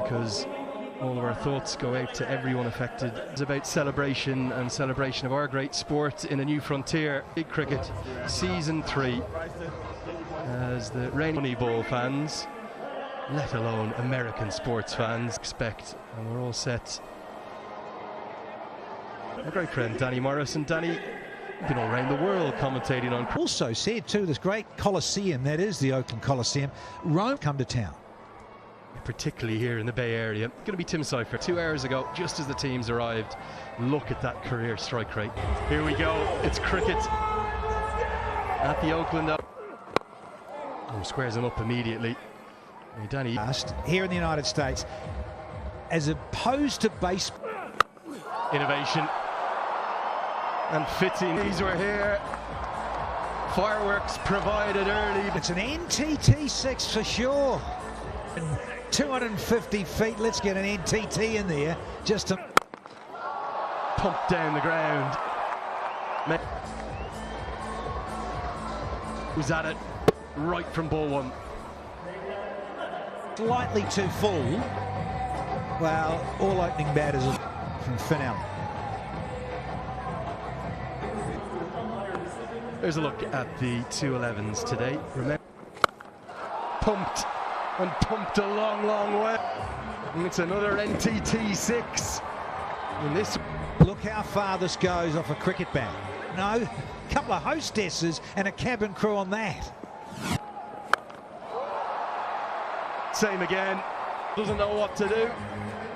because all of our thoughts go out to everyone affected. It's about celebration and celebration of our great sport in a new frontier. Big cricket, season 3, as the reigning Moneyball fans, let alone American sports fans, expect, and we're all set. My great friend Danny Morris, and Danny, been all around the world commentating on. Also said too, this great Coliseum, that is the Oakland Coliseum, Rome come to town. Particularly here in the Bay Area. Going to be Tim Cypher 2 hours ago, just as the teams arrived. Look at that career strike rate. Here we go, it's cricket at the Oakland. Squares him up immediately. Hey, Danny. Here in the United States, as opposed to baseball. Innovation and fitting. These were here. Fireworks provided early. It's an NTT 6 for sure. 250 feet, let's get an NTT in there just to pump down the ground. Was at it right from ball 1. Slightly too full. Well, all opening batters from Finale. There's a look at the 211s today. Remember, pumped and pumped a long, long way. And it's another NTT 6. And this. Look how far this goes off a cricket bat. No, a couple of hostesses and a cabin crew on that. Same again. Doesn't know what to do.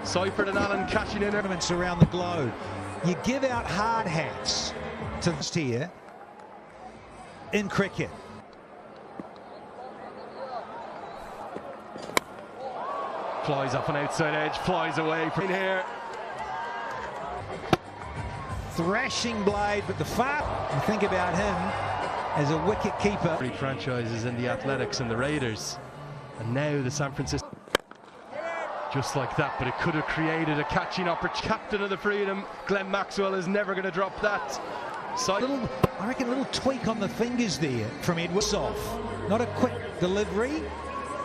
Seifert and Allen catching in tournaments around the globe. You give out hard hats to this here in cricket. Flies off an outside edge, flies away from here. Thrashing blade, but the far you think about him as a wicket keeper. 3 franchises in the Athletics and the Raiders, and now the San Francisco. Just like that, but it could have created a catching opportunity. Captain of the Freedom, Glenn Maxwell, is never going to drop that. I reckon a little tweak on the fingers there from Edwards off. Not a quick delivery.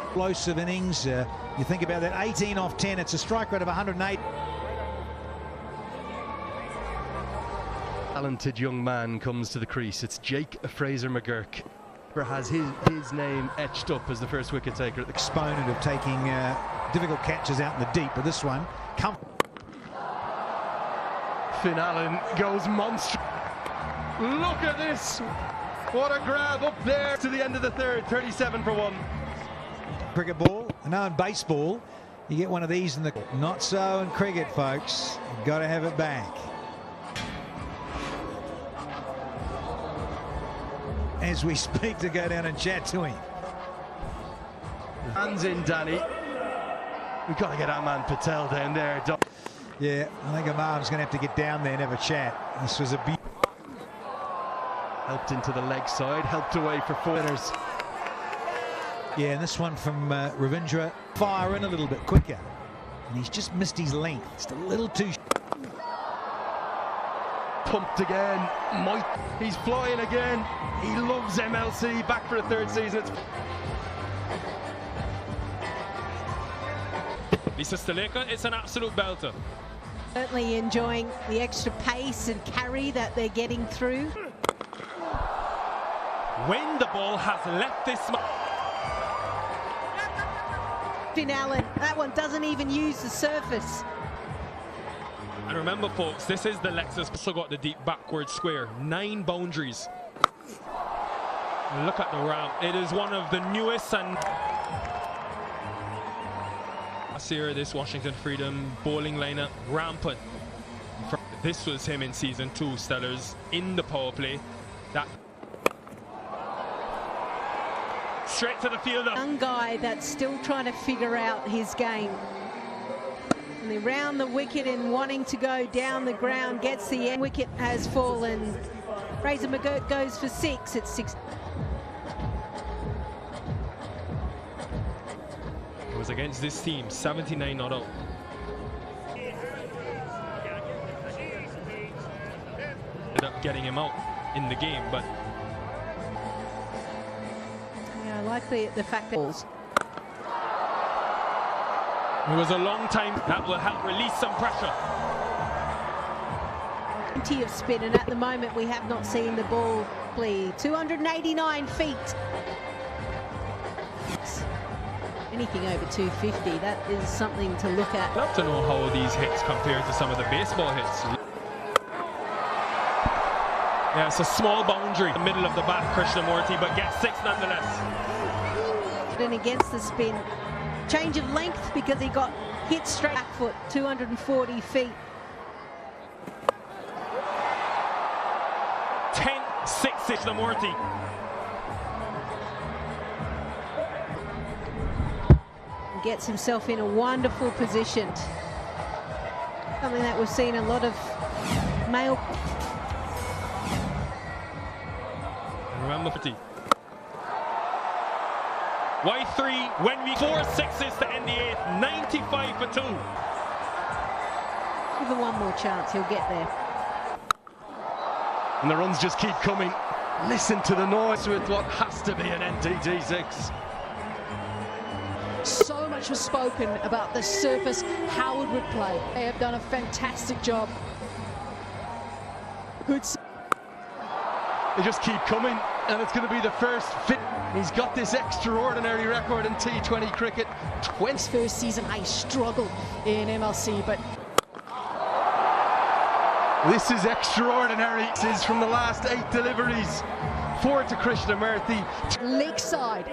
Explosive innings. You think about that, 18 off 10. It's a strike rate of 108. Talented young man comes to the crease. It's Jake Fraser McGurk. Has his name etched up as the first wicket taker at the exponent of taking difficult catches out in the deep, but this one Finn Allen goes monster. Look at this, what a grab up there to the end of the third. 37 for 1. Cricket ball, no, in baseball you get one of these in the not so in cricket, folks. You've got to have it back. As we speak, to go down and chat to him. Hands in, Danny. We've got to get Aman Patel down there. Yeah, I think Aman's going to have to get down there and have a chat. This was a helped into the leg side, helped away for 4 winners. Yeah, and this one from Ravindra, fire in a little bit quicker. And he's just missed his length. Just a little too. Pumped again. He's flying again. He loves MLC. Back for a 3rd season. Lisa Staleka, it's an absolute belter. Certainly enjoying the extra pace and carry that they're getting through. When the ball has left this. Finn Allen, that one doesn't even use the surface. And remember, folks, this is the Lexus. Also got the deep backward square. 9 boundaries. Look at the ramp. It is one of the newest and. Last year, this Washington Freedom bowling lineup rampant. This was him in season 2, Stellars in the power play. That. Straight to the fielder. Young guy that's still trying to figure out his game. And they round the wicket and wanting to go down the ground, gets the end. Wicket has fallen. Fraser McGurk goes for 6. It's 6. It was against this team, 79 not out. Ended up getting him out in the game, but yeah, I like the fact that balls. It was a long time. That will help release some pressure. Plenty of spin, and at the moment we have not seen the ball play. 289 feet. Anything over 250, that is something to look at. I'd love to know how these hits compare to some of the baseball hits. Yeah, it's a small boundary in the middle of the bat, Krishnamurti, but gets 6 nonetheless. And against the spin, change of length because he got hit straight back foot, 240 feet. 10-6 Krishnamurti. Gets himself in a wonderful position. Something that we've seen a lot of male. Remember, Y3 when we 4 6s to end the 8th, 95 for 2. Give him one more chance, he'll get there. And the runs just keep coming. Listen to the noise with what has to be an NTT6. So much was spoken about the surface Howard would play. They have done a fantastic job. Good. They just keep coming, and it's going to be the first fit. He's got this extraordinary record in T20 cricket. His first season, I struggled in MLC, but this is extraordinary. This is from the last 8 deliveries. 4 to Krishnamurti. Leg side.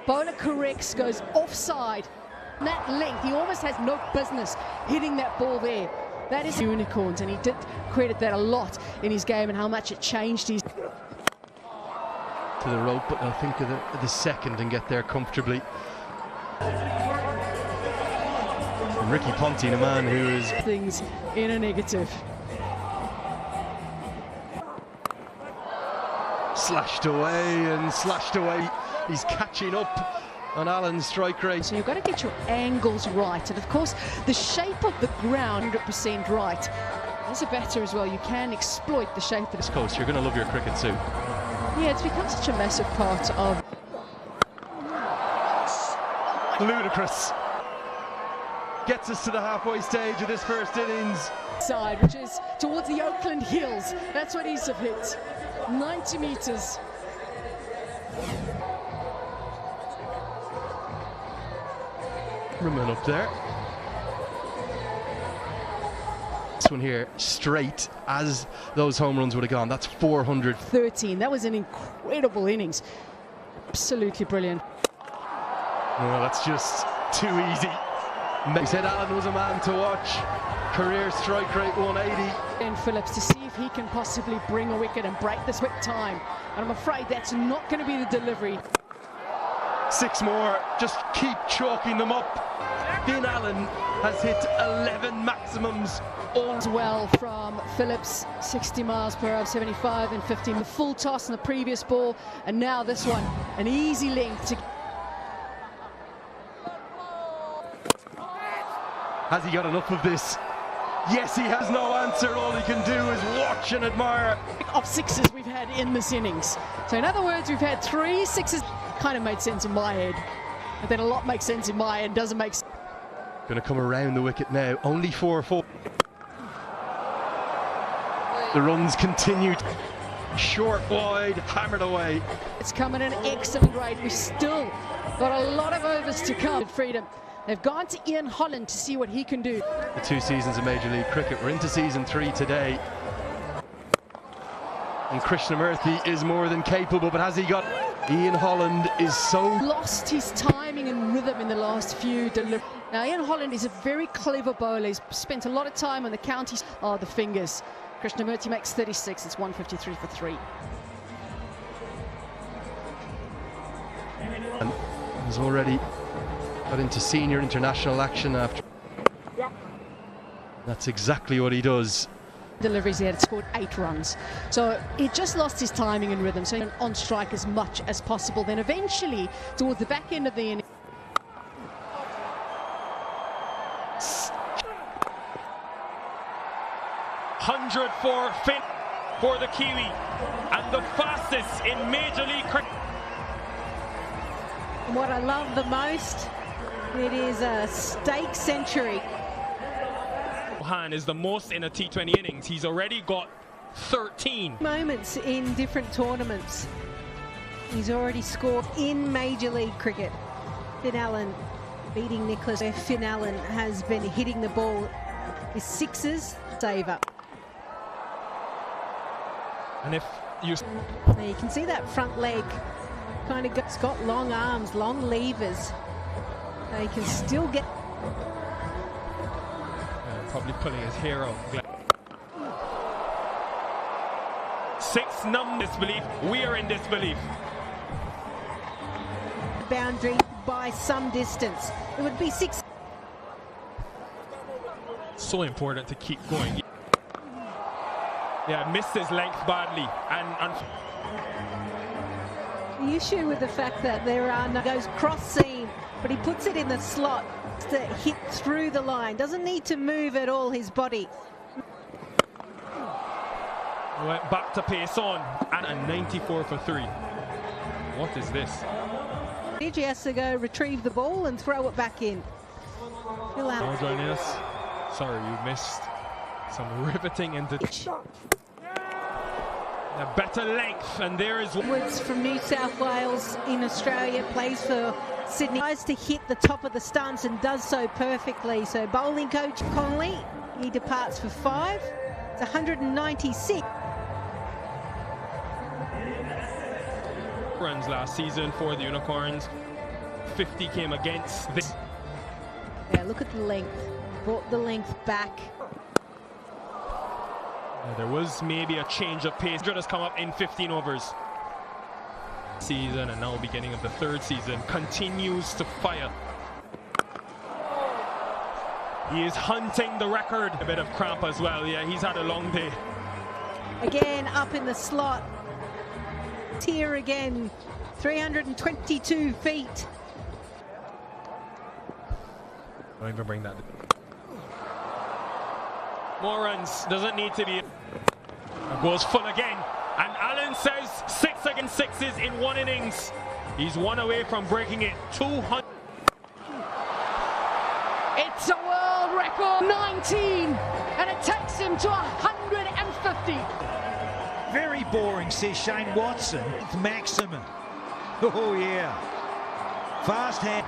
Bowler corrects, goes offside. That length, he almost has no business hitting that ball there. That is unicorns, and he did credit that a lot in his game and how much it changed his. To the rope, but they'll think of the second and get there comfortably. And Ricky Ponting, a man who is Things in a negative. slashed away and slashed away. He's catching up on Allen's strike rate. So you've got to get your angles right, and of course the shape of the ground 100% right. As a batter as well, you can exploit the shape of This coast, you're going to love your cricket too. Yeah, it's become such a massive part of. Ludicrous. Gets us to the halfway stage of this first innings. Side, which is towards the Oakland Hills. That's what he's hit. 90 meters. Roman up there. This one here, straight as those home runs would have gone. That's 413. That was an incredible innings. Absolutely brilliant. No, that's just too easy. He said Allen was a man to watch. Career strike rate 180. And Phillips to see if he can possibly bring a wicket and break this with time. And I'm afraid that's not going to be the delivery. 6 more, just keep chalking them up. Finn Allen has hit 11 maximums. As well from Phillips, 60 miles per hour, 75 and 15. The full toss on the previous ball, and now this one, an easy length to. Has he got enough of this? Yes, he has no answer. All he can do is watch and admire. Of 6s we've had in this innings. So in other words, we've had 3 6s. Kind of made sense in my head, but then a lot makes sense in my head, doesn't make sense. Going to come around the wicket now. Only 4-4. The runs continued. Short, wide, hammered away. It's coming in excellent rate. We've still got a lot of overs to come. Freedom. They've gone to Ian Holland to see what he can do. The 2 seasons of Major League Cricket. We're into season 3 today. And Krishnamurti is more than capable, but has he got... Ian Holland is so... Lost his timing and rhythm in the last few deliveries. Now, Ian Holland is a very clever bowler. He's spent a lot of time on the counties. Oh, the fingers. Krishnamurti makes 36. It's 153 for 3. And he's already got into senior international action after. That's exactly what he does. Deliveries, he had scored 8 runs. So he just lost his timing and rhythm. So on strike as much as possible. Then eventually, towards the back end of the inning. $100 for Finn for the Kiwi, and the fastest in Major League Cricket. And what I love the most It is a stake century. Han is the most in a T20 innings. He's already got 13 Moments in different tournaments. He's already scored in Major League cricket. Finn Allen beating Nicholas, where Finn Allen has been hitting the ball with sixes. Saver. And if you Now you can see that front leg kind of got long arms, long levers. They can still get. probably pulling his hair out. 6 numb disbelief. We are in disbelief. Boundary by some distance. It would be 6. So important to keep going. Yeah, missed his length badly, and the issue with the fact that there are no goes cross seam, but he puts it in the slot to hit through the line. Doesn't need to move at all his body. went back to pace on, and a 94 for 3. What is this? He has to go retrieve the ball and throw it back in. Fill out. You're joining us. Sorry, you missed some riveting into a better length, and there is Woods from New South Wales in Australia, plays for Sydney. Tries to hit the top of the stumps and does so perfectly. So bowling coach Conley, he departs for 5. It's 196. runs last season for the Unicorns. 50 came against this. Yeah, look at the length. Brought the length back. There was maybe a change of pace. Has come up in 15 overs. Season, and now beginning of the 3rd season, continues to fire. He is hunting the record. A bit of cramp as well. Yeah, he's had a long day. Again, up in the slot. Here again, 322 feet. Don't even bring that. More runs, doesn't need to be. Goes full again, and Allen says 6 against 6s in 1 innings. He's 1 away from breaking it. 200. It's a world record, 19, and it takes him to 150. Very boring, says Shane Watson. Maximum. Oh yeah. Fast hand.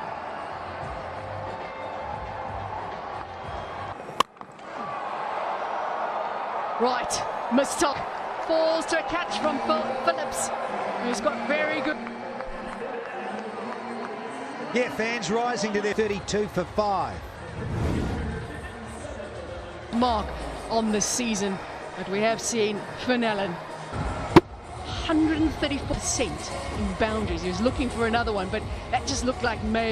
Right, mistake. Falls to a catch from Phillips, who's got very good. Yeah, fans rising to their 32 for 5. Mark on this season, but we have seen Finn Allen 134% in boundaries. He was looking for another one, but that just looked like May.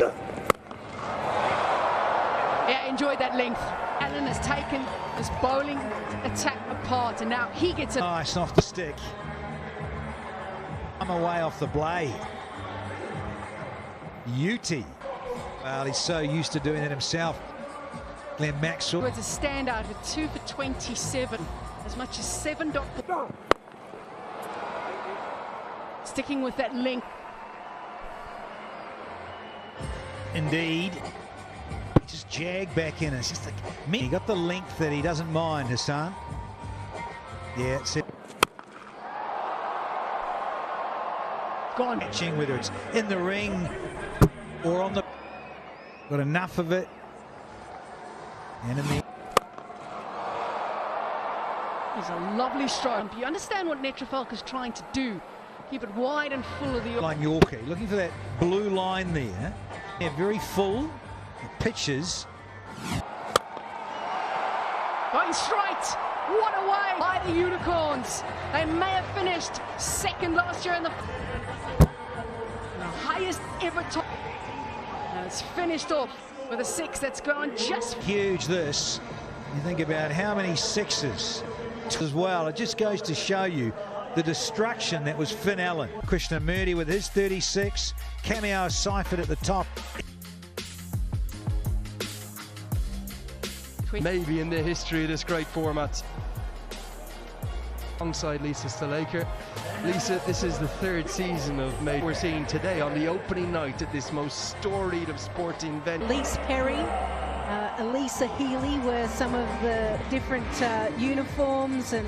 Yeah, enjoyed that length. Allen has taken his bowling attack apart, and now he gets it. Nice off the stick. I'm away off the blade. Uti. Well, he's so used to doing it himself. Glenn Maxwell. It's a standout with 2 for 27, as much as 7. Sticking with that length. Indeed. Just jag back in. It's just like me. He got the length that he doesn't mind, Hassan. Yeah, it's it. Gone. Matching, whether it's in the ring or on the. Got enough of it. Enemy. It's a lovely stroke. You understand what Netrafalk is trying to do. Keep it wide and full of the. Line Yorkie, looking for that blue line there. Yeah, very full. Pitches. Going straight. What a way by the Unicorns. They may have finished 2nd last year in the highest ever top. And it's finished off with a 6 that's gone just Huge this. You think about how many 6s as well. It just goes to show you the destruction that was Finn Allen. Krishnamurti with his 36. Cameo Seifert at the top. Maybe in the history of this great format. alongside Lisa Stalaker. Lisa, this is the third season of Major we're seeing today on the opening night at this most storied of sporting venues. Elise Perry, Elisa Healy were some of the different uniforms, and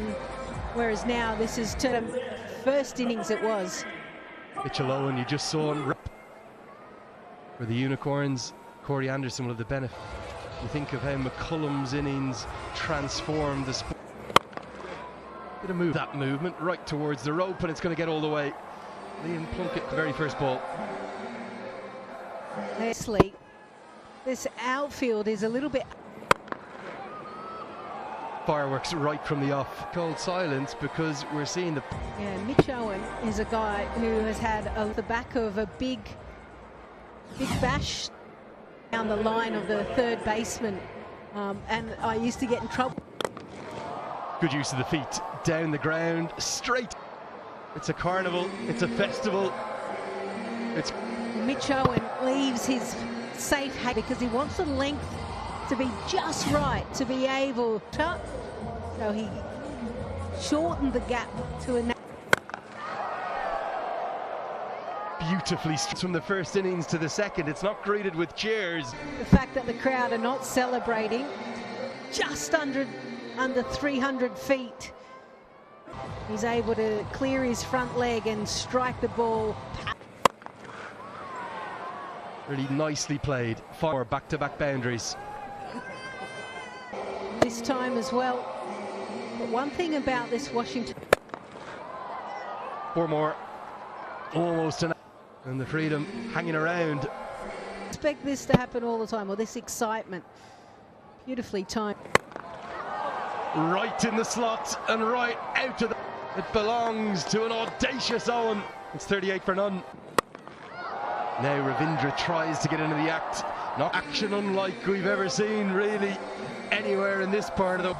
whereas now this is first innings it was. Mitchell Owen, you just saw him rip for the Unicorns. Corey Anderson will have the benefit. You think of how McCullum's innings transformed the sport. Bit of move, that movement right towards the rope, and it's going to get all the way. Liam Plunkett, the very first ball. Leslie, this outfield is a little bit. Fireworks right from the off. Cold silence because we're seeing the. Yeah, Mitch Owen is a guy who has had the back of a big bash down the line of the third baseman, and I used to get in trouble. Good use of the feet, down the ground, straight. It's a carnival, it's a festival. It's Mitch Owen leaves his safe hat because he wants the length to be just right to be able to. So he shortened the gap to a. Beautifully from the first innings to the second. It's not greeted with cheers. The fact that the crowd are not celebrating, just under 300 feet. He's able to clear his front leg and strike the ball. Really nicely played. 4 back-to-back boundaries. This time as well. But one thing about this Washington. 4 more. Almost enough. And the freedom hanging around. Expect this to happen all the time, or this excitement. Beautifully timed. Right in the slot and right out of the. It belongs to an audacious Owen. It's 38 for none. Now Ravindra tries to get into the act. Not action unlike we've ever seen really anywhere in this part of the.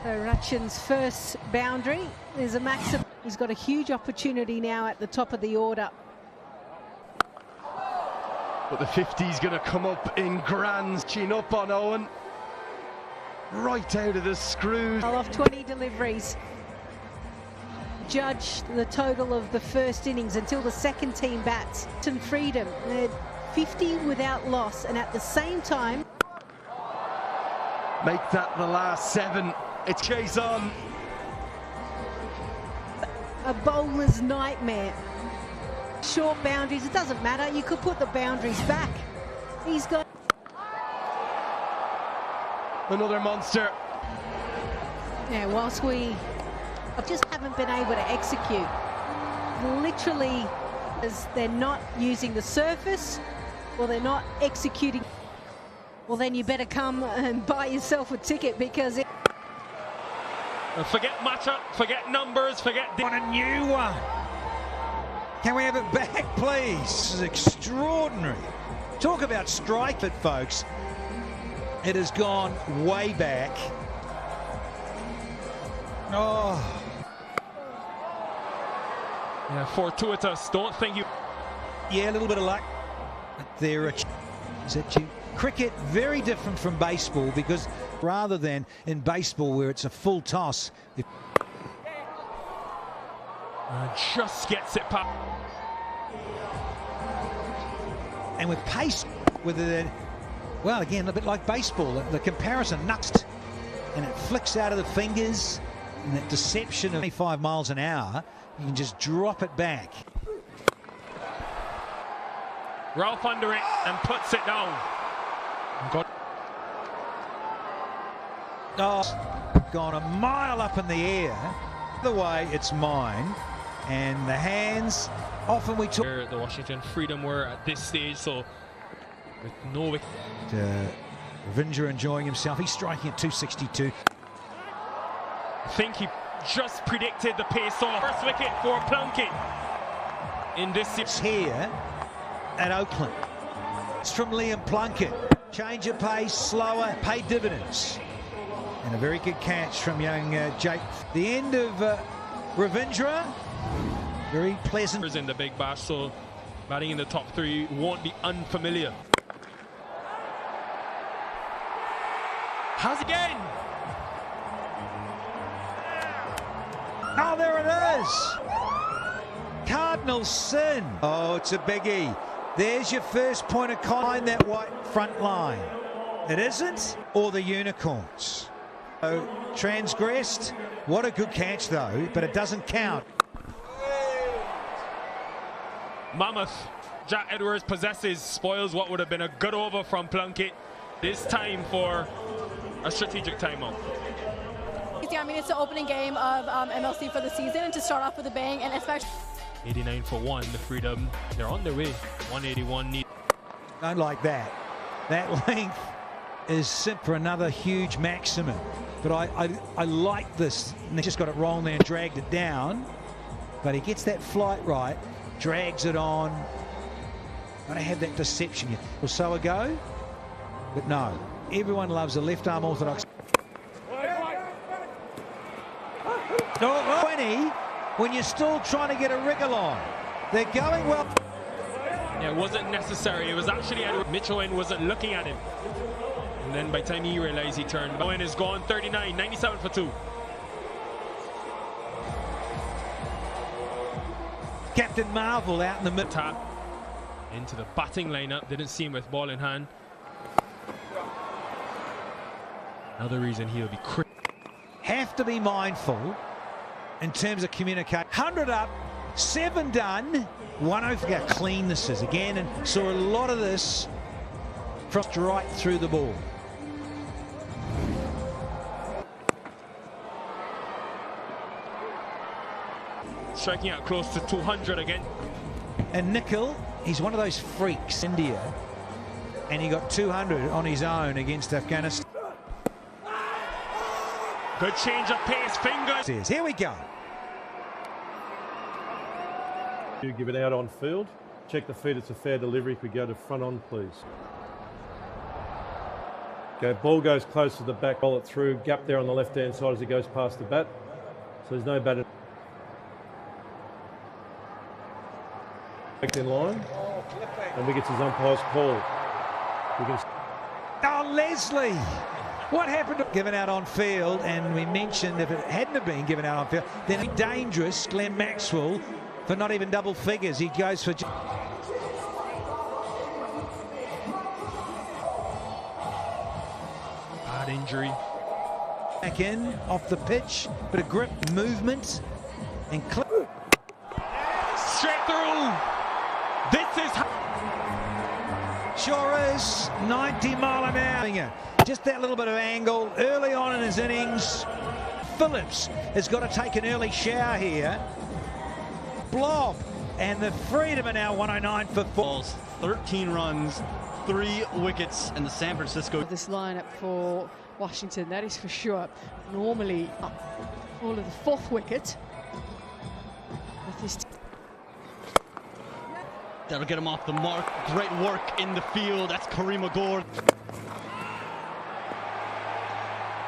Rachin's first boundary is a Maxwell. He's got a huge opportunity now at the top of the order. But the 50's going to come up in grand. Chin up on Owen. Right out of the screws. Off 20 deliveries. Judge the total of the first innings until the second team bats. And freedom. They're 50 without loss, and at the same time. Make that the last 7. It's chase on. A bowler's nightmare. Short boundaries, it doesn't matter. You could put the boundaries back. He's got another monster. Yeah, whilst we just haven't been able to execute. Literally, as they're not using the surface, or they're not executing. Well, then you better come and buy yourself a ticket, because it. Forget matchup, forget numbers, forget. On a new one. Can we have it back, please? This is extraordinary. Talk about strike it, folks. It has gone way back. Oh. Yeah, fortuitous. Don't think you. Yeah, a little bit of luck. But there is that you. Cricket, very different from baseball, because rather than in baseball where it's a full toss. Just gets it past. And with pace, with it, well, again, a bit like baseball, the comparison nuts, and it flicks out of the fingers, and that deception of 25 miles an hour, you can just drop it back. Rauf under it and puts it down. Gone a mile up in the air. The way it's mine, and the hands. Often we talk. The Washington Freedom were at this stage, so with no. Ravindra enjoying himself. He's striking at 262. I think he just predicted the pace off. First wicket for Plunkett in this. It's here at Oakland. It's from Liam Plunkett. Change of pace, slower, paid dividends. And a very good catch from young Jake. The end of Ravindra. Very pleasant. In the big bash, so batting in the top 3 won't be unfamiliar. Has again. Oh, there it is. Cardinal sin. Oh, it's a biggie. There's your first point of contact, that white front line. It isn't, or the Unicorns. So, transgressed. What a good catch, though, but it doesn't count. Mammoth. Jack Edwards possesses, spoils what would have been a good over from Plunkett. This time for a strategic timeout. I mean, it's the opening game of MLC for the season, and to start off with a bang, and especially 89 for 1, the Freedom, they're on their way. 181 need. Don't like that. That length is set for another huge maximum. But I like this. And they just got it wrong there and dragged it down. But he gets that flight right, drags it on. Got to have that deception. Well, so a go, but no. Everyone loves a left arm orthodox. No, 20 when you're still trying to get a wriggle on. They're going well. Yeah, it wasn't necessary. It was actually Mitchell wasn't looking at him. And then by the time he realized, he turned. Owen is gone 39, 97 for 2. Captain Marvel out in the middle. Tap into the batting lineup. Didn't see him with ball in hand. Another reason he'll be have to be mindful in terms of communication. 100 up, 7 done. 104. How clean this is again, and saw a lot of this crossed right through the ball. striking out close to 200 again. And Nikhil, he's one of those freaks, India, and he got 200 on his own against Afghanistan. Good change of pace, fingers. Here we go. You give it out on field. Check the feet, it's a fair delivery. If we go to front on, please. Okay, ball goes close to the back, roll it through, gap there on the left-hand side as he goes past the bat. So there's no bat in line. And we get his umpire's call. We can... Oh, Leslie! What happened? Given out on field, and we mentioned if it hadn't have been given out on field, then it'd be dangerous. Glenn Maxwell for not even double figures. He goes for... Bad injury. Back in, off the pitch, bit of grip, movement, and clip. Straight through! This is... Sure is, 90 mile an hour. Just that little bit of angle early on in his innings. Phillips has got to take an early shower here. Blob, and the Freedom are now 109 for 4. 13 runs, 3 wickets, and the San Francisco. This lineup for Washington, that is for sure. Normally, all of the 4th wicket. With his That'll get him off the mark. Great work in the field. That's Kareem Agor.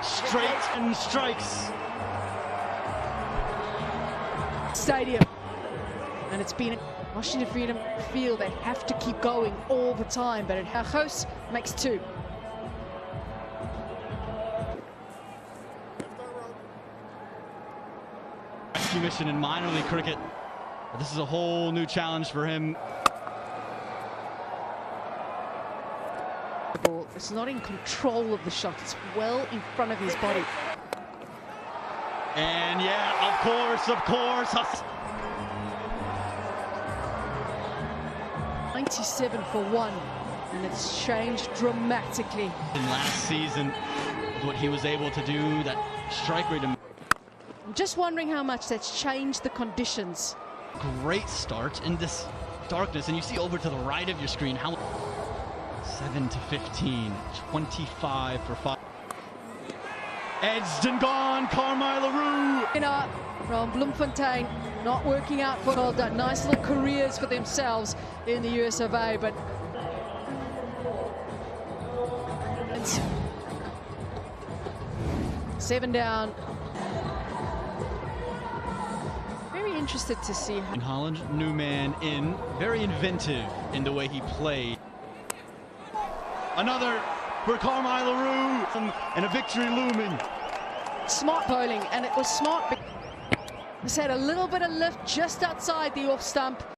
Straight and strikes. Stadium. And it's been a Washington Freedom field. They have to keep going all the time, but Haris makes 2. Rescue mission in minor league cricket. But this is a whole new challenge for him. It's not in control of the shot. It's well in front of his body. And yeah, of course. 97 for 1, and it's changed dramatically. In last season, what he was able to do, that strike rate. I'm just wondering how much that's changed the conditions. Great start in this darkness, and you see over to the right of your screen how 7 to 15, 25 for 5. Edged and gone, Carmine LaRue. From Bloemfontein, not working out for all that nice little careers for themselves in the US of A, but it's 7 down. Very interested to see how. In Holland, new man in, very inventive in the way he played. Another for Carmine LaRue, and a victory looming. Smart bowling, and it was smart. He's had a little bit of lift just outside the off stump.